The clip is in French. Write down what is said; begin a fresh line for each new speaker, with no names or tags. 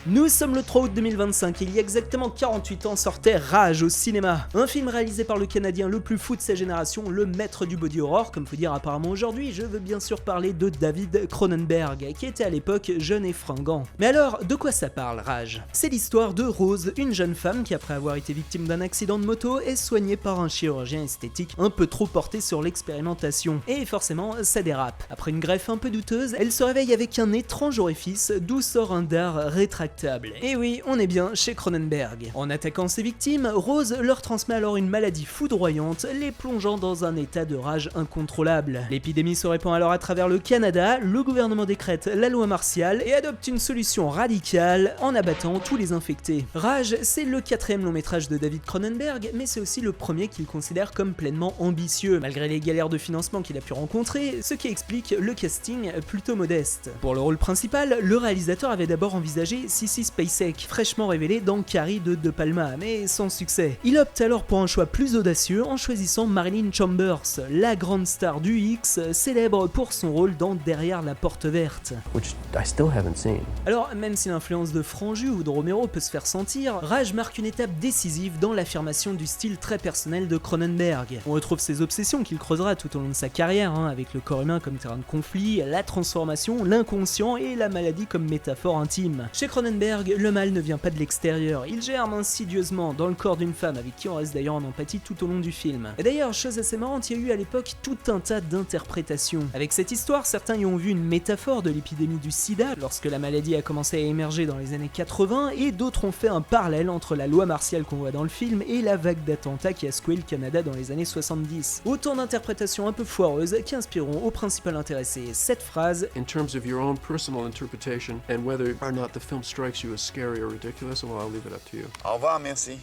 Nous sommes le 3 août 2025 et il y a exactement 48 ans sortait Rage au cinéma. Un film réalisé par le Canadien le plus fou de sa génération, le maître du body horror, comme faut dire apparemment aujourd'hui. Je veux bien sûr parler de David Cronenberg, qui était à l'époque jeune et fringant. Mais alors, de quoi ça parle, Rage? C'est l'histoire de Rose, une jeune femme qui après avoir été victime d'un accident de moto est soignée par un chirurgien esthétique un peu trop porté sur l'expérimentation. Et forcément, ça dérape. Après une greffe un peu douteuse, elle se réveille avec un étrange orifice d'où sort un dard rétractable. Et oui, on est bien chez Cronenberg. En attaquant ses victimes, Rose leur transmet alors une maladie foudroyante, les plongeant dans un état de rage incontrôlable. L'épidémie se répand alors à travers le Canada, le gouvernement décrète la loi martiale et adopte une solution radicale en abattant tous les infectés. Rage, c'est le 4e long métrage de David Cronenberg, mais c'est aussi le premier qu'il considère comme pleinement ambitieux, malgré les galères de financement qu'il a pu rencontrer, ce qui explique le casting plutôt modeste. Pour le rôle principal, le réalisateur avait d'abord envisagé Sissy Spacek, fraîchement révélée dans Carrie de Palma, mais sans succès. Il opte alors pour un choix plus audacieux en choisissant Marilyn Chambers, la grande star du X, célèbre pour son rôle dans Derrière la porte verte.
Which I still haven't seen.
Alors, même si l'influence de Franju ou de Romero peut se faire sentir, Rage marque une étape décisive dans l'affirmation du style très personnel de Cronenberg. On retrouve ses obsessions qu'il creusera tout au long de sa carrière, avec le corps humain comme terrain de conflit, la transformation, l'inconscient et la maladie comme métaphore intime. Chez Cronenberg, le mal ne vient pas de l'extérieur, il germe insidieusement dans le corps d'une femme avec qui on reste d'ailleurs en empathie tout au long du film. Et d'ailleurs, chose assez marrante, il y a eu à l'époque tout un tas d'interprétations. Avec cette histoire, certains y ont vu une métaphore de l'épidémie du sida lorsque la maladie a commencé à émerger dans les années 80, et d'autres ont fait un parallèle entre la loi martiale qu'on voit dans le film et la vague d'attentats qui a secoué le Canada dans les années 70. Autant d'interprétations un peu foireuses qui inspireront au principal intéressé cette phrase:
In terms of your own personal interpretation and whether or not the film strikes you as scary or ridiculous, well, I'll leave it up to you.
Au revoir, merci.